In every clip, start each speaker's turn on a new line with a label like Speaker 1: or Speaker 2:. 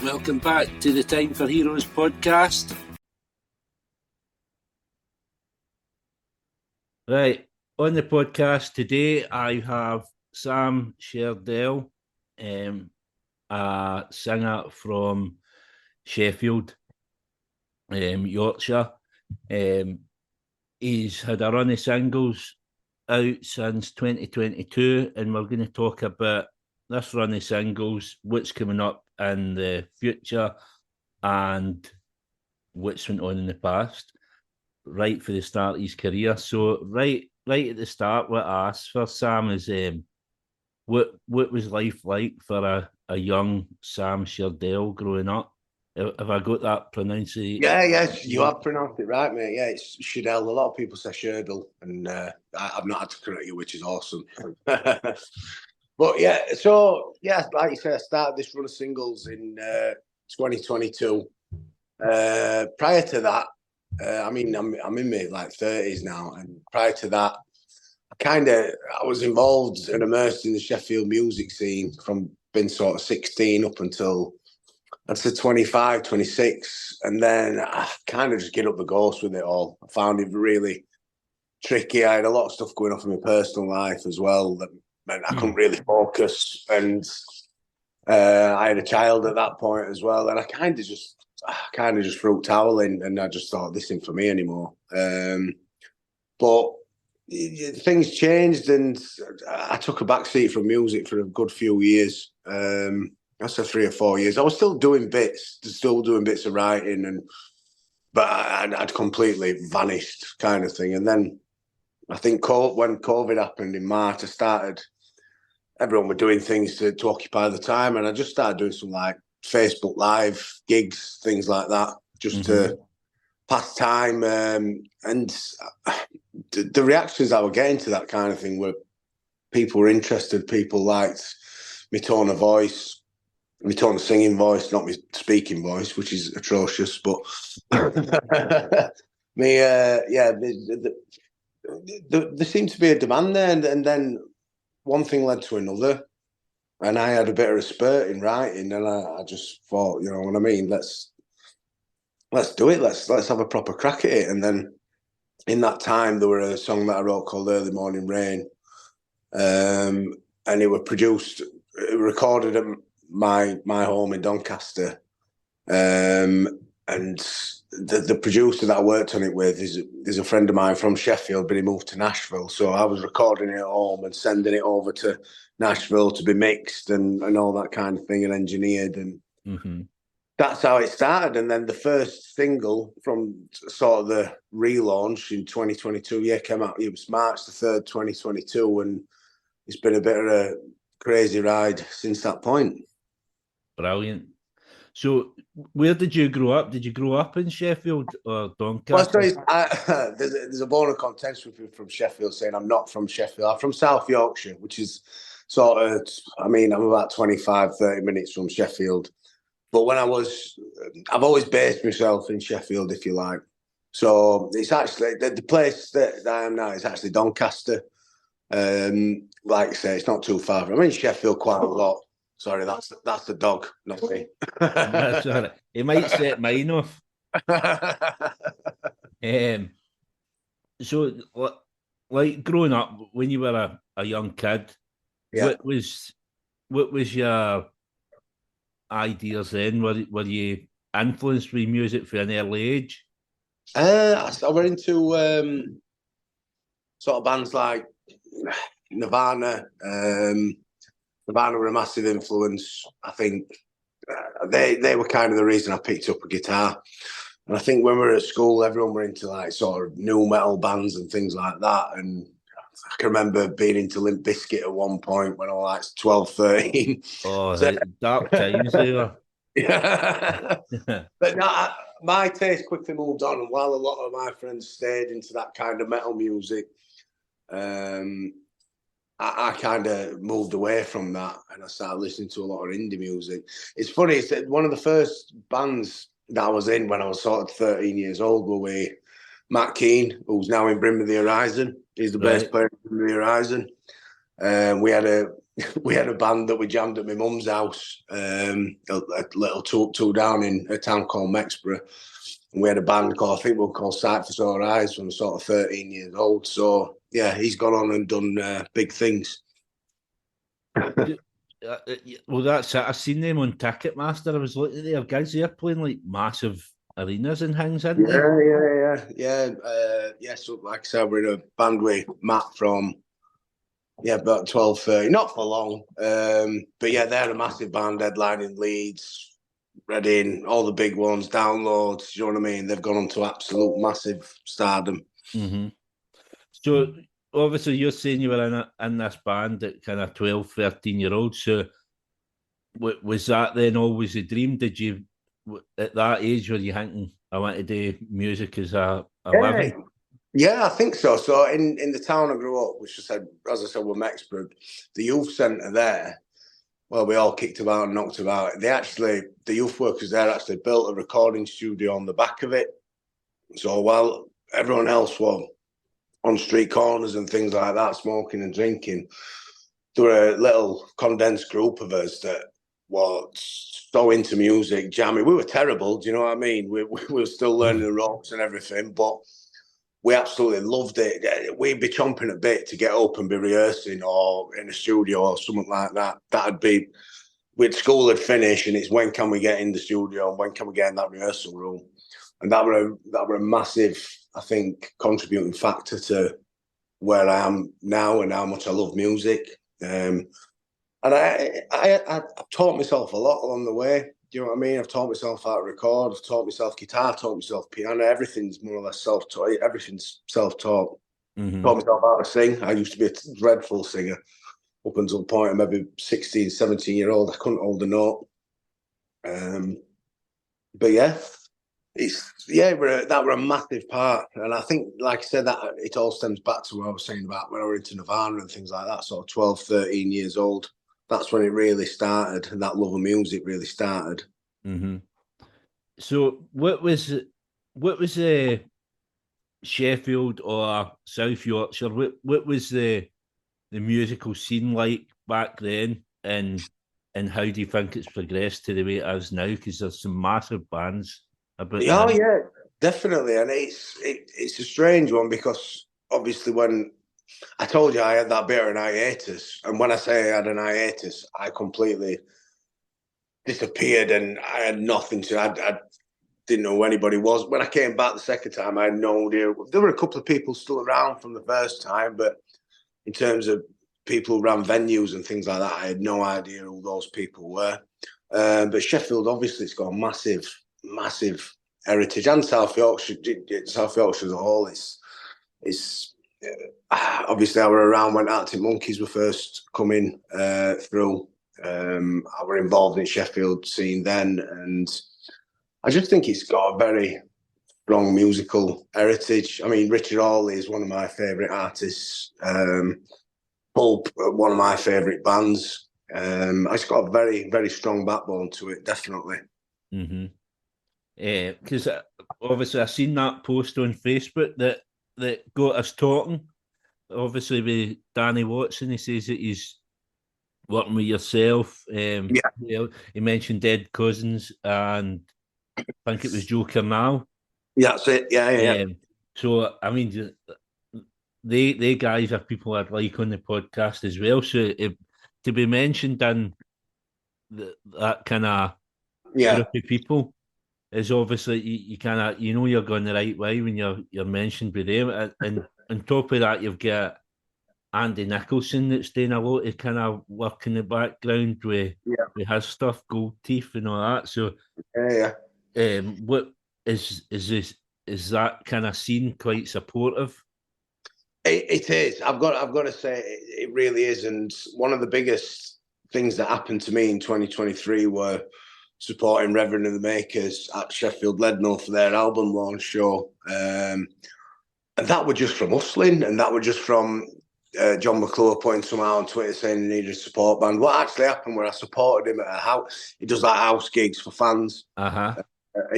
Speaker 1: Welcome back to the Time for Heroes podcast. Right, on the podcast today, I have Sam Scherdel, a singer from Sheffield, Yorkshire. He's had a run of singles out since 2022, and we're going to talk about this run of singles, what's coming up in the future, and what's went on in the past, right for the start of his career. So, right at the start, what I asked for Sam is, what was life like for a young Sam Scherdel growing up? Have I got that pronunciation?
Speaker 2: Yeah, you have pronounced it right, mate. Yeah, it's Scherdel. A lot of people say Scherdel, and I've not had to correct you, which is awesome. But yeah, so yeah, like you said, I started this run of singles in 2022. Prior to that, I'm in my like 30s now, and prior to that, I was involved and immersed in the Sheffield music scene from being sort of 16 up until I'd say 25, 26, and then I kind of just get up the ghost with it all. I found it really tricky. I had a lot of stuff going on in my personal life as well that meant I couldn't really focus, and I had a child at that point as well, and I kind of just threw a towel in, and I just thought this isn't for me anymore. But things changed, and I took a backseat from music for a good few years. That's 3 or 4 years. I was still doing bits of writing, but I'd completely vanished, kind of thing. And then I think when COVID happened in March, everyone were doing things to occupy the time, and I just started doing some like Facebook Live gigs, things like that, just to pass time. And the reactions I were getting to that kind of thing were people were interested, people liked my tone of voice, my tone of singing voice, not my speaking voice, which is atrocious. But there seemed to be a demand there, and then one thing led to another, and I had a bit of a spurt in writing, and I just thought, you know what I mean, let's do it, let's have a proper crack at it. And then in that time, there were a song that I wrote called Early Morning Rain, and it was recorded at my home in Doncaster, and the producer that I worked on it with is a friend of mine from Sheffield, but he moved to Nashville, so I was recording it at home and sending it over to Nashville to be mixed and all that kind of thing, and engineered, and that's how it started. And then the first single from sort of the relaunch in 2022 came out. It was March the 3rd, 2022, and it's been a bit of a crazy ride since that point.
Speaker 1: Brilliant. So, where did you grow up? Did you grow up in Sheffield or Doncaster?
Speaker 2: Well, there's a bone of contention from Sheffield saying I'm not from Sheffield. I'm from South Yorkshire, which is sort of, I'm about 25, 30 minutes from Sheffield. But I've always based myself in Sheffield, if you like. So it's actually, the place that I am now is actually Doncaster. Like I say, it's not too far. I'm in Sheffield quite a lot. Sorry, that's the dog, not me.
Speaker 1: That's all right. He might set mine off. So, like growing up, when you were a young kid, what was your ideas then? Were you influenced with music from an early age?
Speaker 2: I were into sort of bands like Nirvana. Nirvana were a massive influence. I think they were kind of the reason I picked up a guitar. And I think when we were at school, everyone were into like sort of new metal bands and things like that. And I can remember being into Limp Bizkit at one point when I was like 12, 13.
Speaker 1: Oh, so, dark times they were.
Speaker 2: Yeah. But no, my taste quickly moved on. And while a lot of my friends stayed into that kind of metal music, I kind of moved away from that, and I started listening to a lot of indie music. It's funny, it's one of the first bands that I was in when I was sort of 13 years old were with Matt Keane, who's now in Bring Me the Horizon. He's the bass player in Bring Me the Horizon. We had a we had a band that we jammed at my mum's house, a little two down in a town called Mexborough. And we had a band called, I think we were called Sight for Sore Eyes, from sort of 13 years old. So yeah, he's gone on and done big things.
Speaker 1: Well, that's it. I seen them on Ticketmaster. I was looking at their guys. They're playing like massive arenas and things, aren't they?
Speaker 2: Yeah. So like I said, we're in a band with Matt from about 12:30. Not for long, but yeah, they're a massive band headlining Leeds, Reading, all the big ones, Downloads. You know what I mean? They've gone on to absolute massive stardom.
Speaker 1: Mm-hmm. So obviously, you're saying you were in this band at kind of 12, 13-year-old. So was that then always a dream? Did you, at that age, were you thinking, I want to do music as a living?
Speaker 2: Yeah, I think so. So in the town I grew up, which as I said, we're Mexborough, the youth centre there, well, we all kicked about and knocked about. The youth workers there actually built a recording studio on the back of it. So while everyone else was on street corners and things like that, smoking and drinking, there were a little condensed group of us that was so into music, jamming. We were terrible, do you know what I mean? We were still learning the ropes and everything, but we absolutely loved it. We'd be chomping a bit to get up and be rehearsing or in a studio or something like that. That'd be, with school had finished and it's when can we get in the studio and when can we get in that rehearsal room? And that were a massive, I think, contributing factor to where I am now and how much I love music. And I taught myself a lot along the way. Do you know what I mean? I've taught myself how to record. I've taught myself guitar. Taught myself piano. Everything's more or less self-taught. Everything's self-taught.
Speaker 1: Mm-hmm.
Speaker 2: Taught myself how to sing. I used to be a dreadful singer up until the point of maybe 16, 17-year-old. I couldn't hold a note. But yeah, that were a massive part. And I think, like I said, that it all stems back to what I was saying about when I were into Nirvana and things like that, sort of 12, 13 years old. That's when it really started, and that love of music really started.
Speaker 1: Mm-hmm. So what was Sheffield or South Yorkshire? What was the musical scene like back then, and how do you think it's progressed to the way it is now? Because there's some massive bands about.
Speaker 2: Oh yeah, definitely, and it's a strange one because obviously when I told you I had that bit of an hiatus, and when I say I had an hiatus, I completely disappeared and I had nothing to. I didn't know who anybody was. When I came back the second time, I had no idea. There were a couple of people still around from the first time, but in terms of people who ran venues and things like that, I had no idea who those people were. But Sheffield, obviously, it's got a massive, massive heritage, and South Yorkshire as a whole. It's obviously I were around when Arctic Monkeys were first coming through. I were involved in Sheffield scene then, and I just think it's got a very strong musical heritage. I mean, Richard Hawley is one of my favourite artists. Pulp, one of my favourite bands. It's got a very, very strong backbone to it, definitely.
Speaker 1: Mm-hmm. Because obviously I seen that post on Facebook that got us talking. Obviously with Danny Watson, he says that he's working with yourself. He mentioned Dead Cousins and I think it was Joker now.
Speaker 2: Yeah, that's it. Yeah.
Speaker 1: So I mean, they guys are people I'd like on the podcast as well. So to be mentioned in that kind of group of people is obviously you kind of you're going the right way when you're mentioned with them, and on top of that you've got Andy Nicholson that's doing a lot of kind of work in the background with his stuff, Gold Teeth and all that. So what is this? Is that kind of scene quite supportive?
Speaker 2: It is. I've got to say it really is. And one of the biggest things that happened to me in 2023 were supporting Reverend and the Makers at Sheffield Leadmill for their album launch show. And that were just from hustling, and that were just from John McClure putting some out on Twitter saying he needed a support band. What actually happened where I supported him at a house, he does like house gigs for fans. I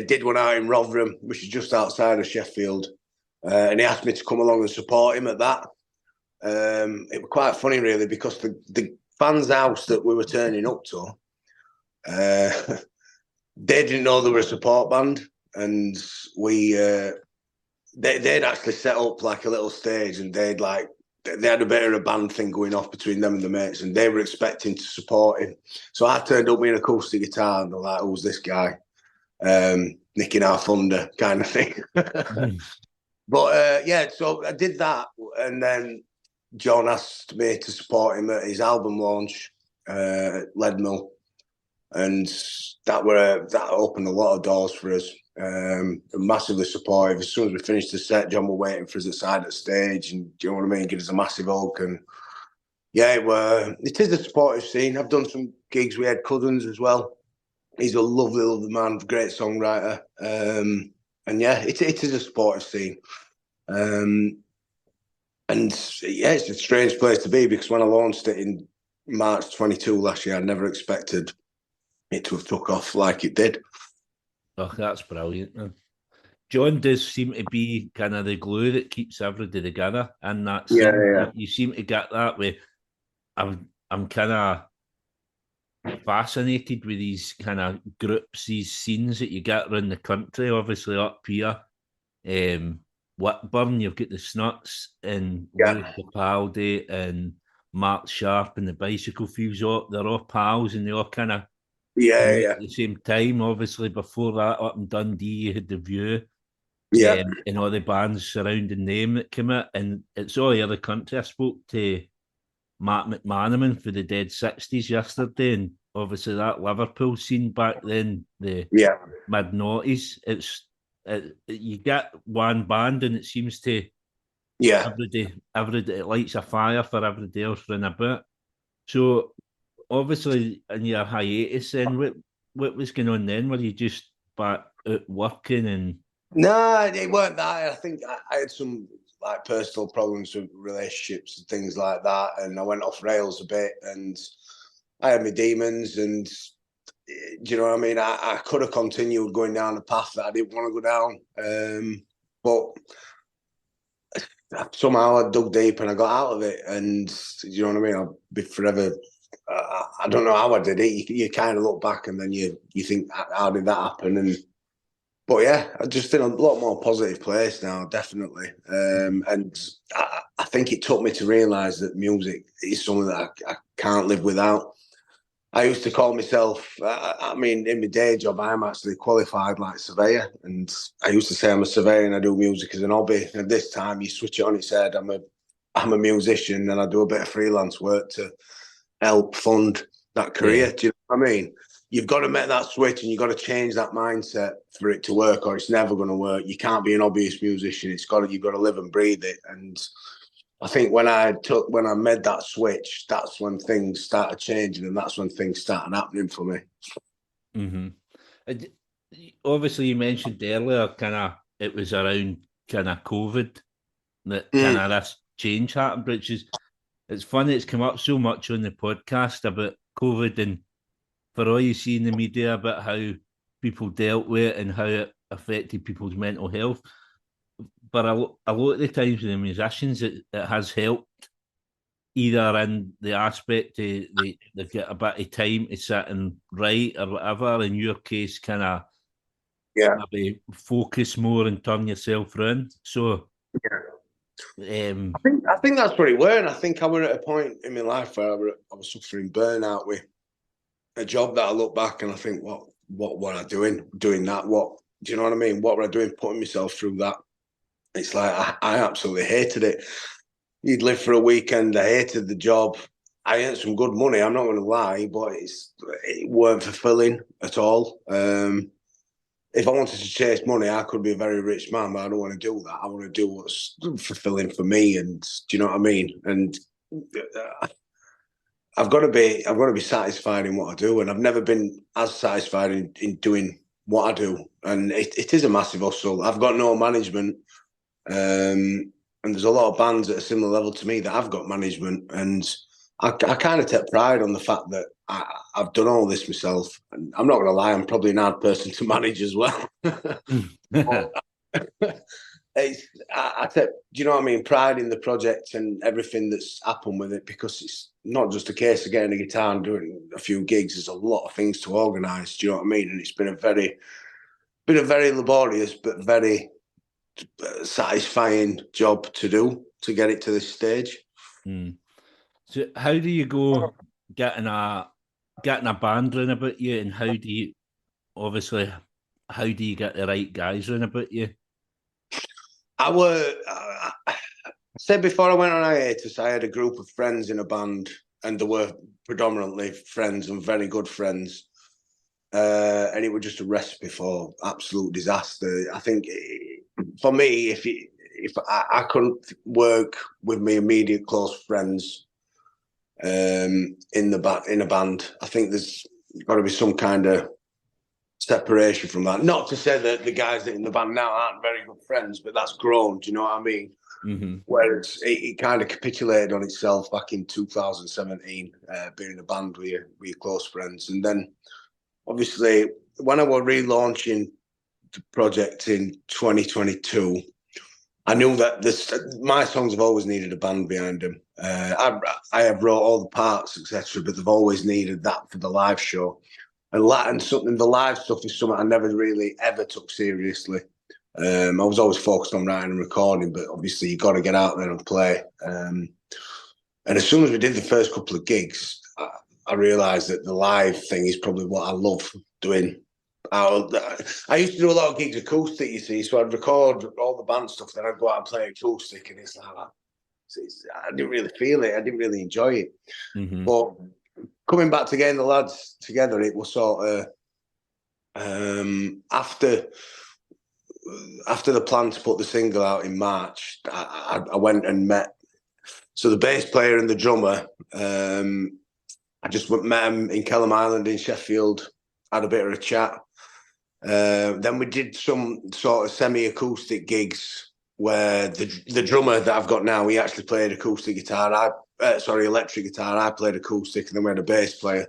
Speaker 2: did one out in Rotherham, which is just outside of Sheffield. And he asked me to come along and support him at that. it was quite funny, really, because the fans' house that we were turning up to, they didn't know they were a support band, and they'd actually set up like a little stage, and they had a bit of a band thing going off between them and the mates, and they were expecting to support him. So I turned up with an acoustic guitar, and they're like, "Who's this guy? Nicking our thunder," kind of thing. But yeah, so I did that, and then John asked me to support him at his album launch, Leadmill, and that opened a lot of doors for us. Massively supportive. As soon as we finished the set, John were waiting for us outside the stage, and do you know what I mean? Give us a massive hug, and yeah, it is a supportive scene. I've done some gigs with Ed Cousins as well. He's a lovely, lovely man, great songwriter, and yeah, it is a supportive scene. And yeah, it's a strange place to be, because when I launched it in March 22 last year, I never expected it to have took off like it did.
Speaker 1: Oh, that's brilliant, man. John does seem to be kind of the glue that keeps everybody together, and that you seem to get that way. I'm kind of fascinated with these kind of groups, these scenes that you get around the country. Obviously, up here, Whitburn, you've got the Snuts and Lewis Capaldi and Mark Sharp and the Bicycle Thieves. They're all pals, and they all kind of at the same time. Obviously, before that, up in Dundee, you had The View, and all the bands surrounding them that came out, and it's all over the country. I spoke to Matt McManaman for the Dead 60s yesterday, and obviously that Liverpool scene back then, the mid-noughties, you get one band and it seems to everybody it lights a fire for everybody else running about. So obviously in your hiatus then, what was going on then? Were you just back out working? And
Speaker 2: no, it weren't that. I think I had some like personal problems with relationships and things like that, and I went off rails a bit, and I had my demons, and do you know what I mean? I could have continued going down the path that I didn't want to go down, but somehow I dug deep and I got out of it, and do you know what I mean? I'll be forever. I don't know how I did it. You kind of look back and then you think, how did that happen? But yeah, I'm just in a lot more positive place now, definitely. And I think it took me to realise that music is something that I can't live without. I used to call myself, I mean, in my day job, I'm actually qualified like surveyor. And I used to say I'm a surveyor and I do music as an hobby. And this time you switch it on its head, I'm a musician and I do a bit of freelance work to help fund that career. Do you know what I mean? You've got to make that switch and you've got to change that mindset for it to work, or it's never going to work. You can't be an obvious musician. You've got to live and breathe it. And I think when I made that switch, that's when things started changing, and that's when things started happening for me.
Speaker 1: Mm-hmm. Obviously, you mentioned earlier, it was around COVID that this change happened, which is, it's funny, it's come up so much on the podcast about COVID, and for all you see in the media about how people dealt with it and how it affected people's mental health. But a lot of the times with the musicians, it has helped, either in the aspect they've got a bit of time to sit and write or whatever. In your case, maybe focus more and turn yourself around. So
Speaker 2: I think that's pretty weird. I think I was at a point in my life where I was suffering burnout with a job that I look back and I think, what were I doing that? What, do you know what I mean? What were I doing putting myself through that? It's like I absolutely hated it. You'd live for a weekend. I hated the job. I earned some good money, I'm not going to lie, but it weren't fulfilling at all. If I wanted to chase money, I could be a very rich man, but I don't want to do that. I want to do what's fulfilling for me. And do you know what I mean? And I've got to be satisfied in what I do, and I've never been as satisfied in doing what I do. And it is a massive hustle. I've got no management, and there's a lot of bands at a similar level to me that I've got management, and I kind of take pride on the fact that I've done all this myself. And I'm not going to lie, I'm probably an hard person to manage as well. I take, do you know what I mean? Pride in the project and everything that's happened with it, because it's not just a case of getting a guitar and doing a few gigs. There's a lot of things to organise. Do you know what I mean? And it's been a very laborious but very satisfying job to do to get it to this stage.
Speaker 1: Mm. So, how do you go getting a band round about you, and how do you get the right guys round about you?
Speaker 2: I said before I went on hiatus, I had a group of friends in a band, and they were predominantly friends and very good friends. And it was just a recipe for absolute disaster. I think for me, if I couldn't work with my immediate close friends in a band, I think there's got to be some kind of separation from that. Not to say that the guys that are in the band now aren't very good friends, but that's grown. Do you know what I mean?
Speaker 1: Mm-hmm.
Speaker 2: Where it kind of capitulated on itself back in 2017, being in a band with your close friends. And then obviously when I was relaunching the project in 2022, I knew that my songs have always needed a band behind them. I have wrote all the parts, etc., but they've always needed that for the live show. And the live stuff is something I never really ever took seriously. I was always focused on writing and recording, but obviously you got to get out there and play. And as soon as we did the first couple of gigs, I realised that the live thing is probably what I love doing. I used to do a lot of gigs acoustic, you see, so I'd record all the band stuff, then I'd go out and play acoustic, and it's like I didn't really feel it. I didn't really enjoy it.
Speaker 1: Mm-hmm.
Speaker 2: But coming back to getting the lads together, it was sort of after the plan to put the single out in March, I went and met. So the bass player and the drummer, I just met them in Kelham Island in Sheffield, had a bit of a chat. Then we did some sort of semi-acoustic gigs where the drummer that I've got now, he actually played acoustic guitar. Electric guitar. I played acoustic, and then we had a bass player.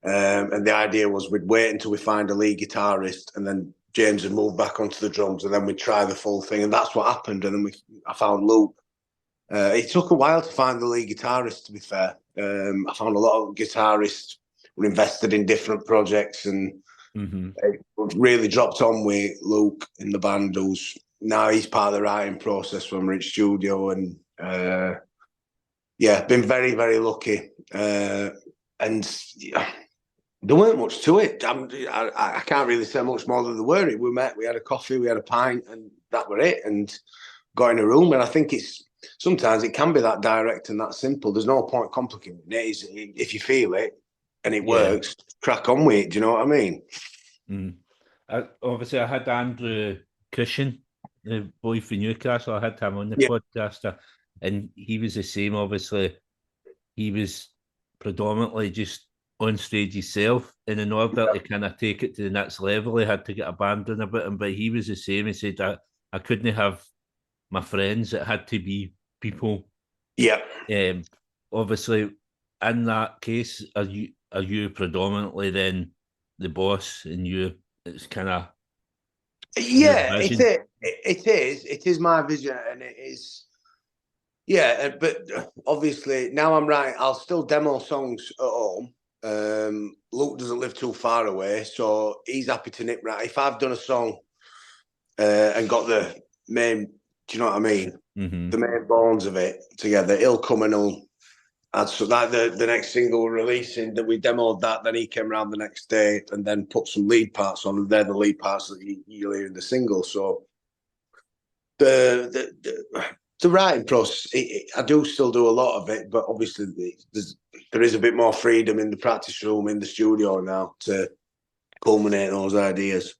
Speaker 2: And the idea was we'd wait until we find a lead guitarist, and then James would move back onto the drums, and then we'd try the full thing. And that's what happened. And then I found Luke. It took a while to find the lead guitarist, to be fair. I found a lot of guitarists were invested in different projects, and it really dropped on with Luke in the band, now he's part of the writing process when we're in studio. And been very, very lucky. And there weren't much to it. I can't really say much more than there were. We met, we had a coffee, we had a pint, and that were it. And got in a room. And I think sometimes it can be that direct and that simple. There's no point complicating it. If you feel it and it works, crack on with it. Do you know what I mean?
Speaker 1: Obviously, I had Andrew Cushion, the boy from Newcastle. I had him on the podcast, and he was the same. Obviously, he was predominantly just on stage himself, and in order to kind of take it to the next level, he had to get a band in about him. But he was the same. He said that I couldn't have my friends; it had to be people.
Speaker 2: Yeah.
Speaker 1: Obviously, in that case, are you predominantly then the boss, and it's kind of
Speaker 2: it is my vision, and it is but obviously now I'm right. I'll still demo songs at home. Luke doesn't live too far away, so he's happy to nip right. If I've done a song and got the main, do you know what I mean?
Speaker 1: Mm-hmm.
Speaker 2: The main bones of it together, he'll come and he'll add. So that the next single we're releasing, that we demoed that, then he came around the next day and then put some lead parts on. They're the lead parts that you'll hear in the single. So the writing process, I do still do a lot of it, but obviously there is a bit more freedom in the practice room, in the studio now, to culminate those ideas.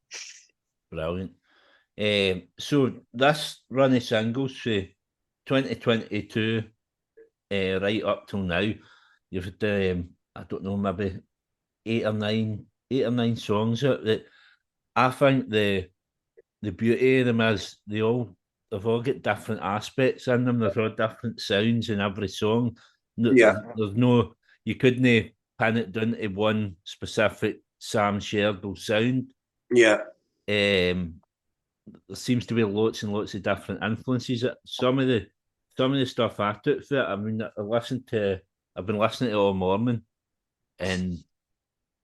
Speaker 1: Brilliant. So this run of singles for 2022 right up till now, you've had I don't know, maybe eight or nine songs out. That I think the beauty of them is they've all got different aspects in them. There's all different sounds in every song. There's no, you couldn't pin it down to one specific Sam Scherdel sound.
Speaker 2: Yeah.
Speaker 1: there seems to be lots and lots of different influences. Some of the stuff I took for it. I mean, I've been listening to it all morning and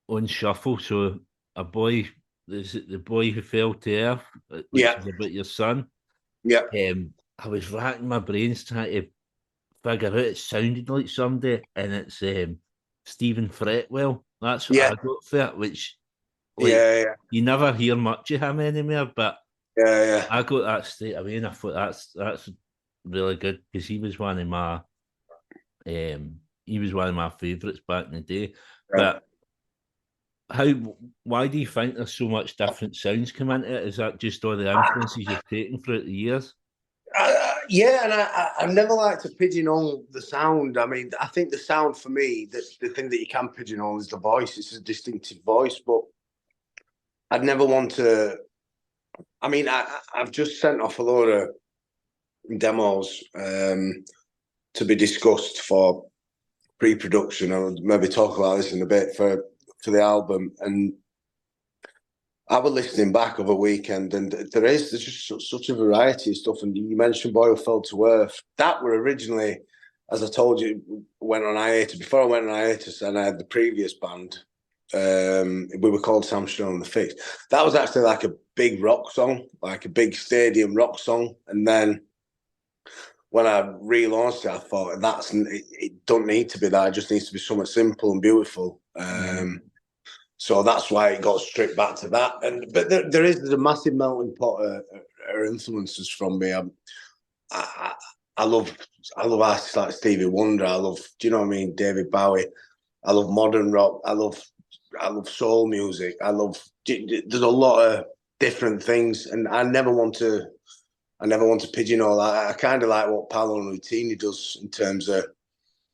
Speaker 1: on shuffle. So a boy, the boy who fell to earth, which is about your son.
Speaker 2: Yeah.
Speaker 1: I was racking my brains trying to figure out. It sounded like somebody, and it's Stephen Fretwell. That's what I got for it. Which, like, you never hear much of him anymore, but I got that straight away, and I thought that's really good because he was one of my favourites back in the day. But why do you think there's so much different sounds come into it? Is that just all the influences you've taken throughout the years?
Speaker 2: And I never like to pigeonhole the sound. I mean, I think the sound for me, the thing that you can pigeonhole is the voice. It's a distinctive voice, but I'd never want to. I mean, I've just sent off a load of demos to be discussed for pre-production. I'll maybe talk about this in a bit for the album. And I was listening back over a weekend, and there's just such a variety of stuff. And you mentioned Boy Who Fell to Earth. That were originally, as I told you, went on hiatus. Before I went on hiatus, and I had the previous band. We were called Sam Scherdel and the Fix. That was actually like a big rock song, like a big stadium rock song. And then when I relaunched it, I thought it don't need to be that. It just needs to be something simple and beautiful. So that's why it got stripped back to that. But there's a massive melting pot of influences from me. I love artists like Stevie Wonder. do you know what I mean? David Bowie. I love modern rock. I love soul music. There's a lot of different things, and I never want to pigeonhole. I kind of like what Paolo Nutini does in terms of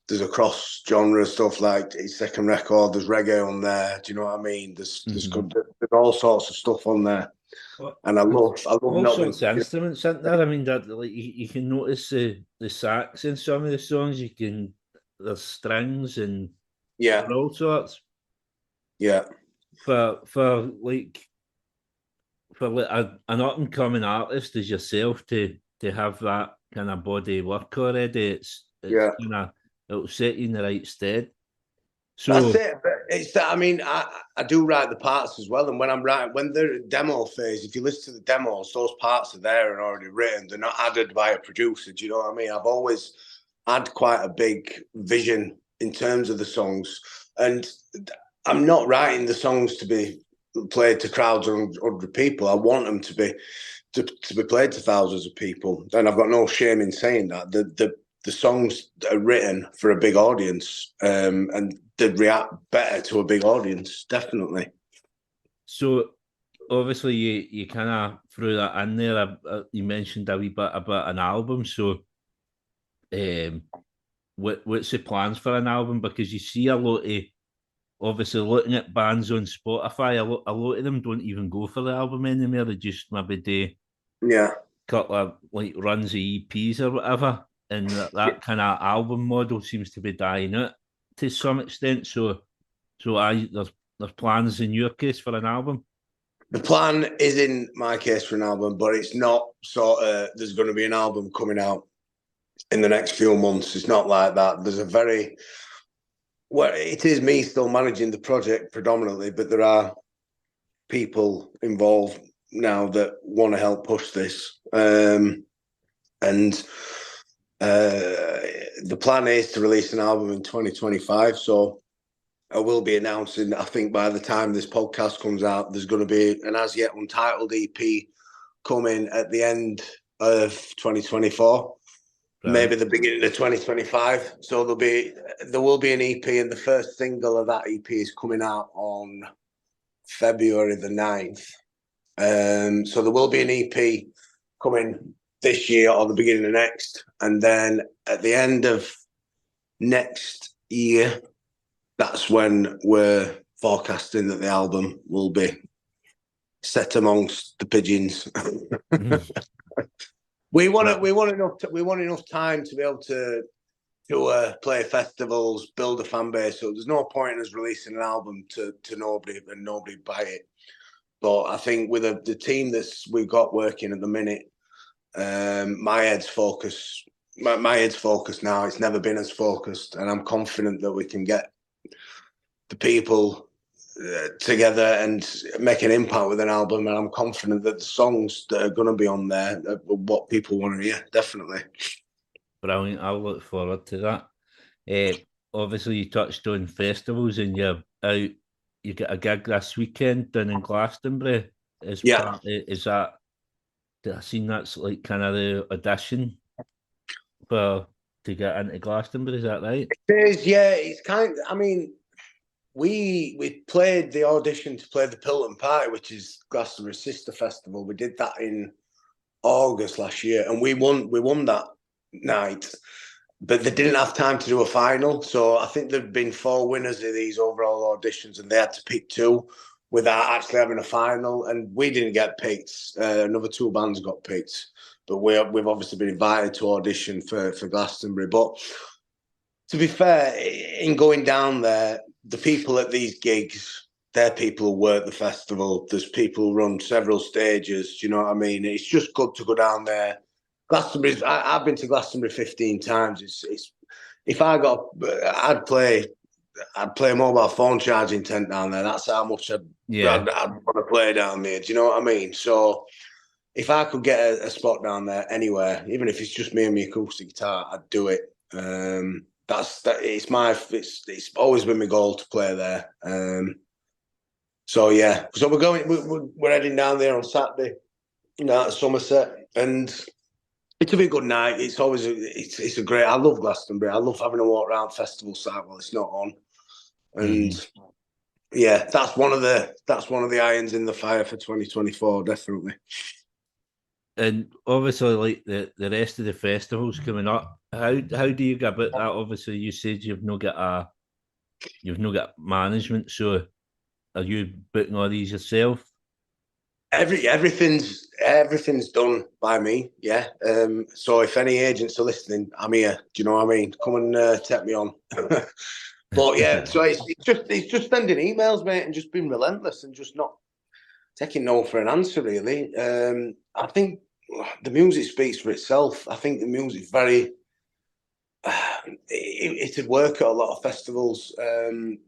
Speaker 2: there's a cross genre stuff, like his second record. There's reggae on there. Do you know what I mean? There's all sorts of stuff on there, and I love
Speaker 1: all
Speaker 2: not
Speaker 1: sorts of instruments, isn't there? I mean, that like you can notice the sax in some of the songs. There's strings and all sorts. For an up and coming artist as yourself to have that kind of body of work already, it's kind of, it'll set you in the right stead. So
Speaker 2: that's it. It's that, I mean, I do write the parts as well, and when they're in demo phase, if you listen to the demos, those parts are there and already written. They're not added by a producer. Do you know what I mean? I've always had quite a big vision in terms of the songs, and I'm not writing the songs to be played to crowds of 100 people. I want them to be played to thousands of people, and I've got no shame in saying that. The songs are written for a big audience, and they react better to a big audience, definitely.
Speaker 1: So, obviously, you kind of threw that in there. You mentioned a wee bit about an album. So, what's the plans for an album? Because you see a lot of, obviously, looking at bands on Spotify, a lot of them don't even go for the album anymore. They just maybe do a couple of like runs of EPs or whatever. And that kind of album model seems to be dying out to some extent. So there's plans in your case for an album?
Speaker 2: The plan is in my case for an album, but it's not sort of, there's going to be an album coming out in the next few months. It's not like that. It is me still managing the project predominantly, but there are people involved now that want to help push this. The plan is to release an album in 2025. So I will be announcing, I think by the time this podcast comes out, there's going to be an as yet untitled EP coming at the end of 2024, maybe the beginning of 2025. So there will be an EP, and the first single of that EP is coming out on February the 9th. So there will be an EP coming this year or the beginning of next, and then at the end of next year, that's when we're forecasting that the album will be set amongst the pigeons. We want enough time to be able to play festivals, build a fan base. So there's no point in us releasing an album to nobody and nobody buy it. But I think with the team that's we've got working at the minute, my head's focused. My head's focused now. It's never been as focused, and I'm confident that we can get the people together and make an impact with an album. And I'm confident that the songs that are going to be on there are what people want to hear. Definitely.
Speaker 1: Brilliant. I'll look forward to that. Obviously, you touched on festivals, and you're out. You get a gig this weekend down in Glastonbury. Is that? I seen that's like kind of the audition to get into Glastonbury. Is that right?
Speaker 2: It is, yeah. It's kind. I mean, we played the audition to play the Pilton Party, which is Glastonbury's sister festival. We did that in August last year, and we won that night. But they didn't have time to do a final, so I think there'd been 4 winners of these overall auditions, and they had to pick 2 without actually having a final. And we didn't get picked. Another 2 bands got picked, but we've obviously been invited to audition for Glastonbury. But to be fair, in going down there, the people at these gigs, they're people who work the festival. There's people who run several stages. Do you know what I mean? It's just good to go down there. Glastonbury's. I've been to Glastonbury 15 times. It's if I'd play a mobile phone charging tent down there. That's how much I'd want to play down there. Do you know what I mean? So if I could get a spot down there anywhere, even if it's just me and my acoustic guitar, I'd do it. It's always been my goal to play there. So yeah, so we're heading down there on Saturday, at Somerset, and it'll be a good night. It's always it's a great. I love Glastonbury. I love having a walk around festival site while it's not on, and yeah, that's one of the irons in the fire for 2024, definitely.
Speaker 1: And obviously, like the rest of the festivals coming up, how do you go about that? Obviously, you said you've not got management, so are you booking all these yourself?
Speaker 2: Everything's done by me, yeah. So if any agents are listening, I'm here. Do you know what I mean? Come and take me on. But yeah, so it's just sending emails, mate, and just being relentless and just not taking no for an answer, really. I think the music speaks for itself. I think the music's very. It'd work at a lot of festivals, and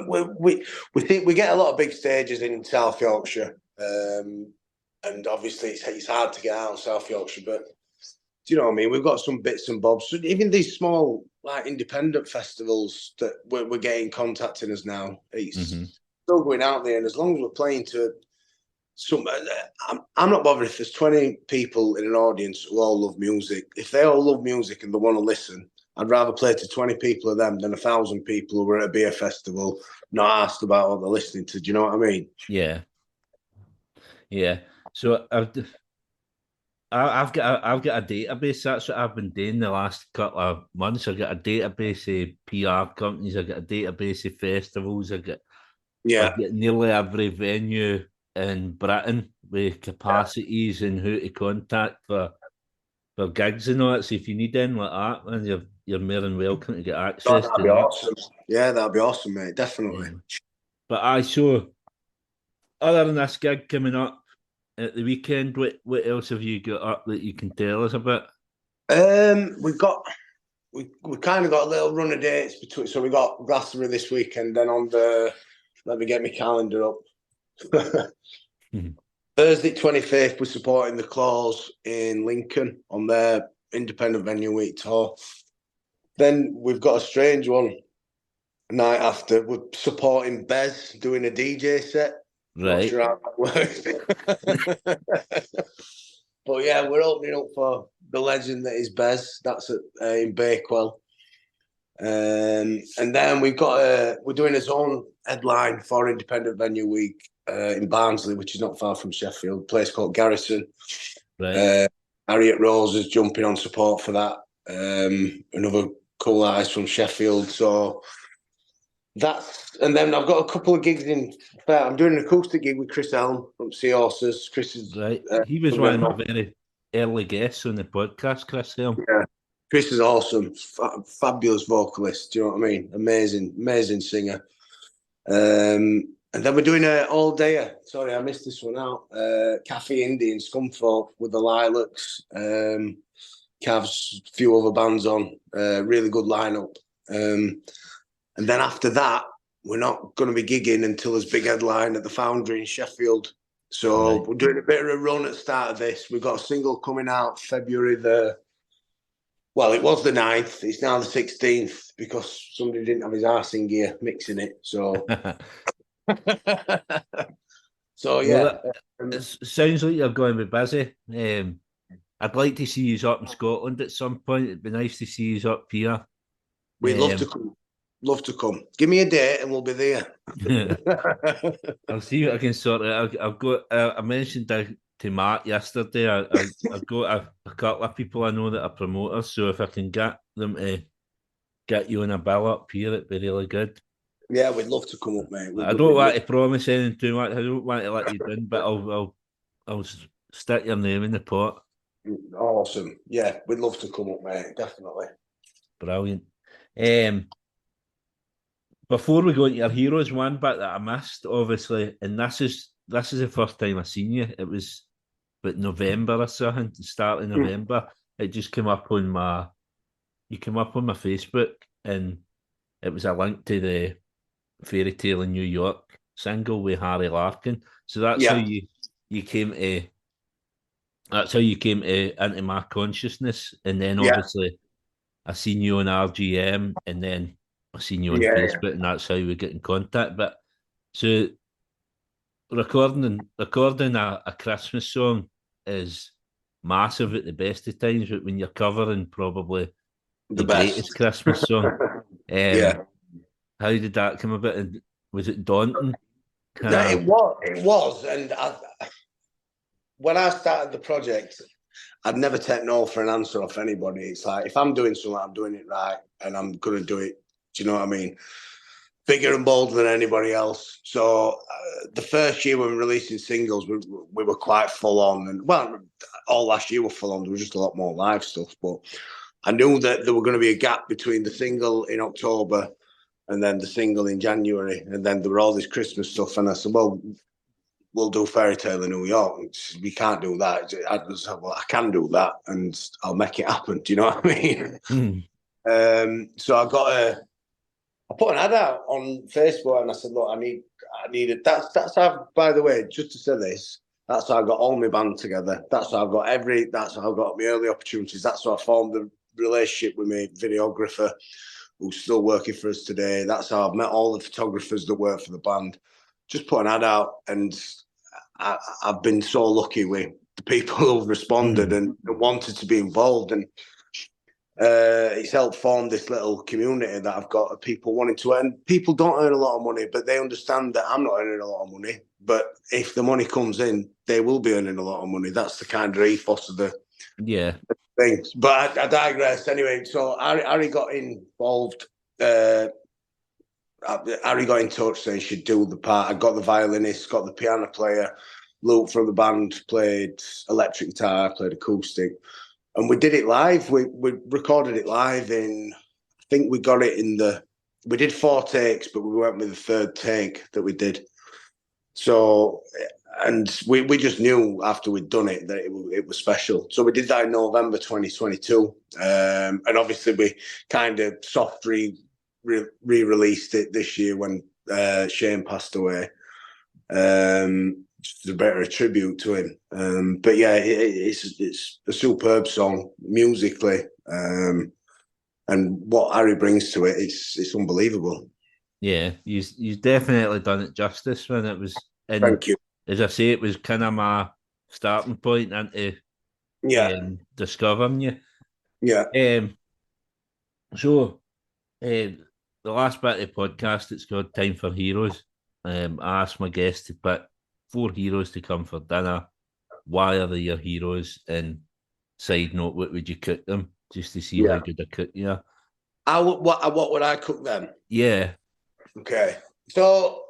Speaker 2: we think we get a lot of big stages in South Yorkshire, and obviously it's hard to get out in South Yorkshire. But do you know what I mean? We've got some bits and bobs. So even these small, like independent festivals that we're getting contacting us now. It's still going out there, and as long as we're playing to some, I'm not bothered if there's 20 people in an audience who all love music. If they all love music and they want to listen, I'd rather play to 20 people of them than 1,000 people who are at a beer festival not asked about what they're listening to. Do you know what I mean?
Speaker 1: Yeah. So I've got a database. That's what I've been doing the last couple of months. I've got a database of PR companies. I've got a database of festivals. I've got nearly every venue in Britain with capacities and who to contact for gigs and all that. So if you need anything like that, man, you're more than welcome to get access to that.
Speaker 2: Awesome. Yeah, that'd be awesome, mate. Definitely.
Speaker 1: But so other than this gig coming up at the weekend, what else have you got up that you can tell us about?
Speaker 2: We kind of got a little run of dates between. So we got Glastonbury this weekend, then let me get my calendar up. Thursday 25th, we're supporting the Claws in Lincoln on their independent venue week tour. Then we've got a strange one. Night after, we're supporting Bez doing a DJ set.
Speaker 1: Right.
Speaker 2: Not sure how that works. But yeah, we're opening up for the legend that is Bez. That's in Bakewell. And then we're doing his own headline for Independent Venue Week in Barnsley, which is not far from Sheffield, a place called Garrison.
Speaker 1: Right.
Speaker 2: Harriet Rose is jumping on support for that. Another cool artist from Sheffield. So and then I've got a couple of gigs in. I'm doing an acoustic gig with Chris Elm from Seahorses. Chris is
Speaker 1: right. He was one of my very early guests on the podcast, Chris Elm.
Speaker 2: Yeah, Chris is awesome, fabulous vocalist. Do you know what I mean? Amazing singer. And And then we're doing an all-dayer. Sorry, I missed this one out. Cafe Indian, Scumfolk with the Lilacs, Cavs, a few other bands on. Really good lineup. And then after that, we're not going to be gigging until there's big headline at the Foundry in Sheffield. So We're doing a bit of a run at the start of this. We've got a single coming out February well, it was the 9th. It's now the 16th because somebody didn't have his arse in gear mixing it. So, yeah.
Speaker 1: Well, it sounds like you're going to be busy. I'd like to see you up in Scotland at some point. It'd be nice to see you up here.
Speaker 2: We'd love to come. Love to come. Give me a date and we'll be there.
Speaker 1: I'll see what I can sort it. I've got. I mentioned to Mark yesterday. I've got a couple of people I know that are promoters. So if I can get them to get you on a bill up here, it'd be really good.
Speaker 2: Yeah, we'd love to come up, mate.
Speaker 1: I don't want to promise anything too much. I don't want to let you down, but I'll stick your name in the pot.
Speaker 2: Awesome. Yeah, we'd love to come up, mate. Definitely.
Speaker 1: Brilliant. Before we go into your heroes, one bit that I missed, obviously, and this is the first time I've seen you. It was November or something, the start of November. It just came up on my Facebook, and it was a link to the Fairy Tale in New York single with Harry Larkin. So that's how you came to. That's how you came to into my consciousness, and then obviously I seen you on RGM, and then I seen you on Facebook, and that's how we get in contact. But so recording a Christmas song is massive at the best of times, but when you're covering probably the greatest Christmas song, how did that come about? And was it daunting?
Speaker 2: It was, and when I started the project, I'd never take no for an answer off anybody. It's like, if I'm doing something, I'm doing it right, and I'm going to do it. Do you know what I mean? Bigger and bolder than anybody else. So the first year when we were releasing singles, we were quite full on. And well, all last year were full on. There was just a lot more live stuff. But I knew that there were going to be a gap between the single in October and then the single in January. And then there were all this Christmas stuff. And I said, well, we'll do Fairy Tale in New York. Said, we can't do that. I said, well, I can do that and I'll make it happen. Do you know what I mean? So I put an ad out on Facebook and I said, look, I need it. That's how, by the way, just to say this, that's how I got all my band together. That's how I got that's how I got my early opportunities. That's how I formed the relationship with my videographer who's still working for us today. That's how I've met all the photographers that work for the band. Just put an ad out, and I've been so lucky with the people who've responded and wanted to be involved. And it's helped form this little community that I've got of people wanting to earn. People don't earn a lot of money, but they understand that I'm not earning a lot of money. But if the money comes in, they will be earning a lot of money. That's the kind of ethos of the things. But I digress. Anyway, so Harry got involved. Harry got in touch saying she'd do the part. I got the violinist, got the piano player. Luke from the band played electric guitar, played acoustic. And we did it live. We recorded it live I think we got it we did 4 takes, but we went with the 3rd take that we did. So, and we just knew after we'd done it that it was special. So we did that in November 2022. And obviously we kind of soft re-released it this year when Shane passed away. Just a better tribute to him. But yeah, it's a superb song musically, and what Harry brings to it, it's unbelievable.
Speaker 1: Yeah, you definitely done it justice when it was.
Speaker 2: Thank you.
Speaker 1: As I say, it was kind of my starting point into discovering you.
Speaker 2: Yeah.
Speaker 1: So, the last bit of the podcast, it's called Time for Heroes. I asked my guests to pick 4 heroes to come for dinner. Why are they your heroes? And side note, what would you cook them? Just to see how good a cook you are.
Speaker 2: What would I cook them?
Speaker 1: Yeah.
Speaker 2: Okay. So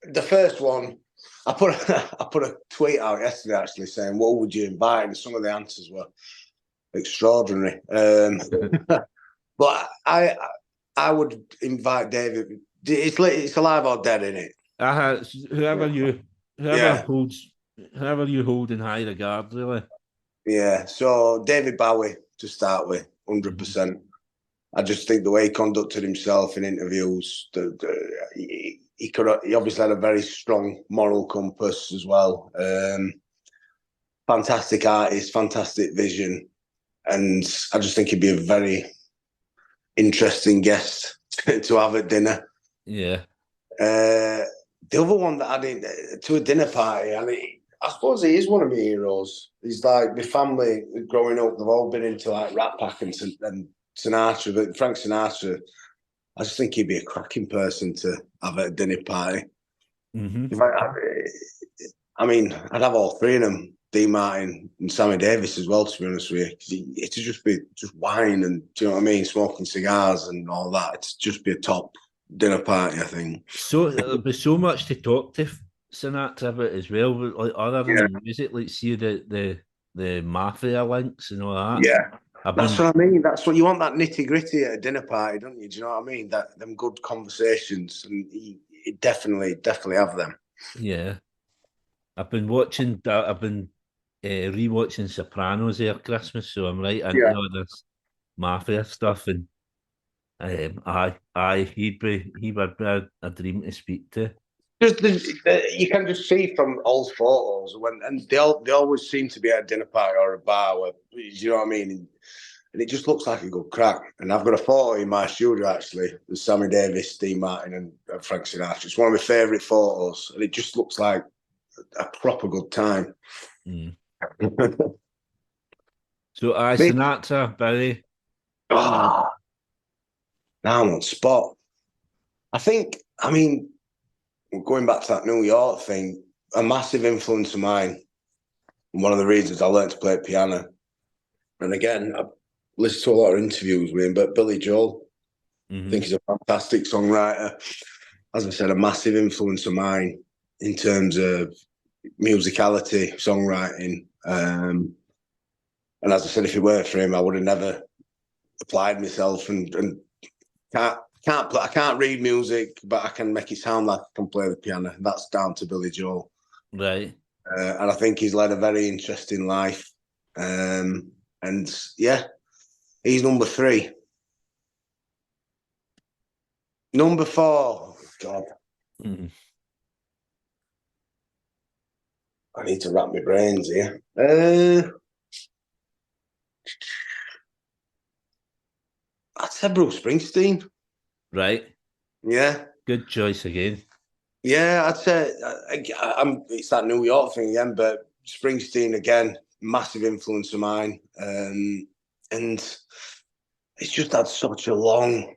Speaker 2: the first one, I put a tweet out yesterday actually saying, what would you invite? And some of the answers were extraordinary. But I would invite David. It's alive or dead, isn't it?
Speaker 1: Whoever you
Speaker 2: Yeah.
Speaker 1: whoever you hold in high regard, really.
Speaker 2: Yeah. So David Bowie to start with, 100%. I just think the way he conducted himself in interviews, he obviously had a very strong moral compass as well. Fantastic artist, fantastic vision, and I just think he'd be a very interesting guest to have at dinner.
Speaker 1: Yeah.
Speaker 2: The other one that I did to a dinner party, and I suppose he is one of my heroes. He's like my family growing up; they've all been into like Rat Pack and Sinatra, but Frank Sinatra. I just think he'd be a cracking person to have at a dinner party.
Speaker 1: Mm-hmm.
Speaker 2: I mean, I'd have all three of them, Dean Martin and Sammy Davis as well, to be honest with you. It'd just be just wine and, do you know what I mean, smoking cigars and all that. It'd just be a top dinner party, I think.
Speaker 1: So there'll be so much to talk to Sinatra about as well, but like other than the music, like see the mafia links and all that.
Speaker 2: Yeah. That's what I mean. That's what you want, that nitty gritty at a dinner party, don't you? Do you know what I mean? That them good conversations, and he definitely have them.
Speaker 1: Yeah. I've been rewatching Sopranos here Christmas, so I'm right into all this mafia stuff, and he would be a dream to speak to.
Speaker 2: Just you can just see from old photos and they always seem to be at a dinner party or a bar where, you know what I mean, and it just looks like a good crack. And I've got a photo in my studio actually with Sammy Davis, Steve Martin, and Frank Sinatra. It's one of my favourite photos, and it just looks like a proper good time.
Speaker 1: Mm. So Sinatra, Bowie.
Speaker 2: Oh, now I'm on spot. I mean, going back to that New York thing, a massive influence of mine, and one of the reasons I learned to play piano. And again, I've listened to a lot of interviews with him, but Billy Joel, I think he's a fantastic songwriter. As I said, a massive influence of mine in terms of musicality, songwriting. And as I said, if it weren't for him, I would have never applied myself and I can't read music, but I can make it sound like I can play the piano. That's down to Billy Joel.
Speaker 1: Right.
Speaker 2: And I think he's led a very interesting life. And yeah, he's number 3. Number 4, oh God. I need to wrap my brains here. I'd say Bruce Springsteen.
Speaker 1: Right.
Speaker 2: Yeah.
Speaker 1: Good choice again.
Speaker 2: Yeah, I'd say it's that New York thing again, but Springsteen again, massive influence of mine. And it's just had such a long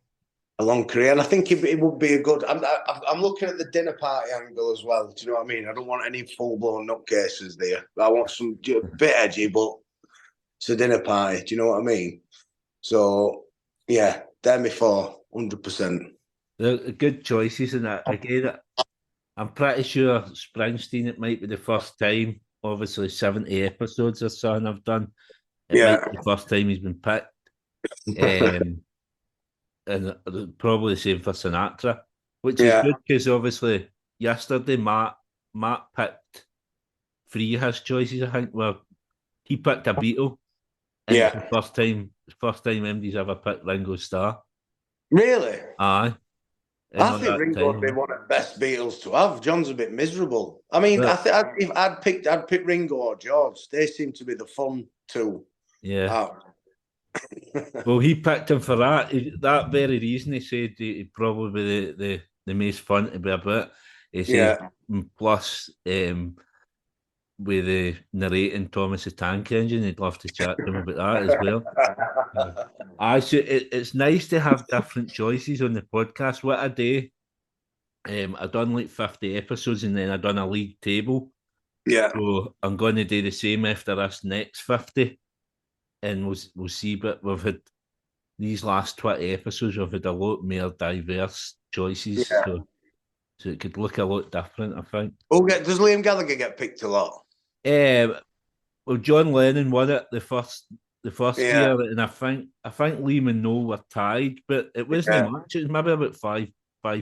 Speaker 2: career, and I think it would be a good. I'm looking at the dinner party angle as well. Do you know what I mean? I don't want any full blown nutcases there. I want some bit edgy, but it's a dinner party. Do you know what I mean? So yeah, they're me for 100%.
Speaker 1: They're good choices, and again, I'm pretty sure Springsteen. It might be the first time. Obviously, 70 episodes or something I've done. It might be the first time he's been picked. And probably the same for Sinatra, which is good because obviously yesterday Matt picked 3 of his choices. I think where he picked a Beatle, and it's the first time MD's ever picked Ringo Starr.
Speaker 2: Really?
Speaker 1: Aye.
Speaker 2: I think Ringo would be one of the best Beatles to have. John's a bit miserable. I mean, I think if I'd pick Ringo or George. They seem to be the fun two.
Speaker 1: Yeah. Well, he picked him for that. That very reason he said he'd probably be the most fun to be about. He says, plus with the narrating Thomas the Tank Engine, he'd love to chat to him about that as well. It's nice to have different choices on the podcast. What a day. I done like 50 episodes and then I done a league table.
Speaker 2: Yeah.
Speaker 1: So I'm going to do the same after this next 50. And we'll see, but we've had these last 20 episodes, we've had a lot more diverse choices. Yeah. So it could look a lot different, I think.
Speaker 2: Does Liam Gallagher get picked a lot?
Speaker 1: Well, John Lennon won it the first year, and I think Liam and Noel were tied, but it wasn't much. It was maybe about five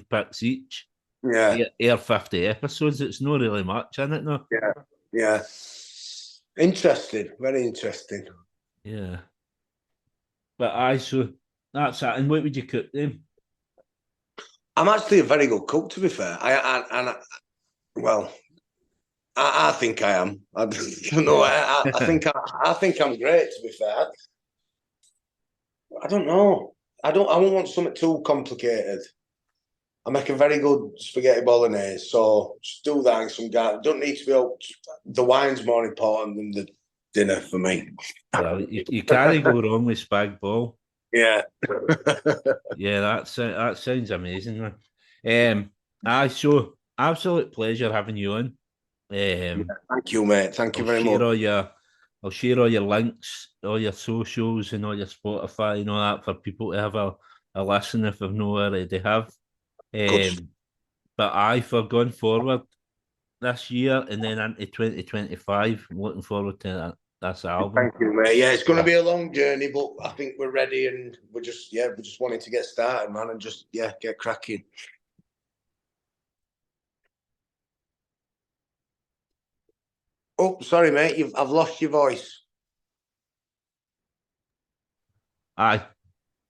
Speaker 1: picks each.
Speaker 2: Yeah.
Speaker 1: air 50 episodes. It's not really much in it, no.
Speaker 2: Yeah. Yeah. Interesting. Very interesting.
Speaker 1: Yeah. But so that's that. And what would you cook them?
Speaker 2: I'm actually a very good cook, to be fair. Well, I think I am. I don't know. I think I'm great, to be fair. I don't know. I won't want something too complicated. I make a very good spaghetti bolognese, so just do that and some garlic. Don't need to be all. The wine's more important than the dinner for me.
Speaker 1: Well, you can't go wrong with spag bol.
Speaker 2: Yeah.
Speaker 1: Yeah, that sounds amazing, man. So absolute pleasure having you on.
Speaker 2: Thank you, mate. Thank you very much.
Speaker 1: I'll share all your links, all your socials, and all your Spotify and all that for people to have a listen if they've not already have. But for going forward this year and then into 2025, I'm looking forward to this album.
Speaker 2: Thank you, mate. Yeah, it's going to be a long journey, but I think we're ready, and we're just wanting to get started, man, and just get cracking. Oh, sorry, mate. I've lost your voice.
Speaker 1: Aye.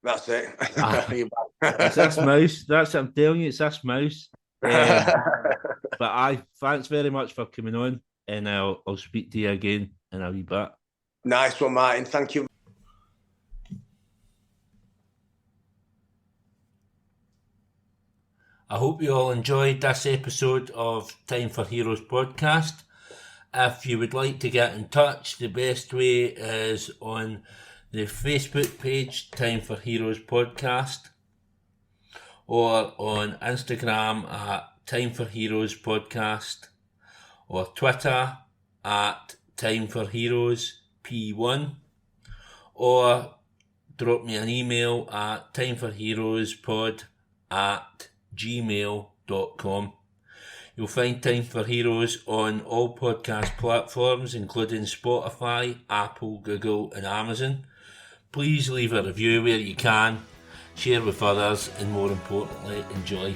Speaker 2: That's it.
Speaker 1: It's this mouse. That's what I'm telling you. It's this mouse. But thanks very much for coming on, and I'll speak to you again in a wee bit.
Speaker 2: Nice one, Martin. Thank you.
Speaker 1: I hope you all enjoyed this episode of Time for Heroes podcast. If you would like to get in touch, the best way is on the Facebook page, Time for Heroes podcast, or on Instagram at Time for Heroes podcast, or Twitter at Time for Heroes P1, or drop me an email at timeforheroespod@gmail.com. You'll find Time for Heroes on all podcast platforms, including Spotify, Apple, Google, and Amazon. Please leave a review where you can, share with others, and more importantly, enjoy.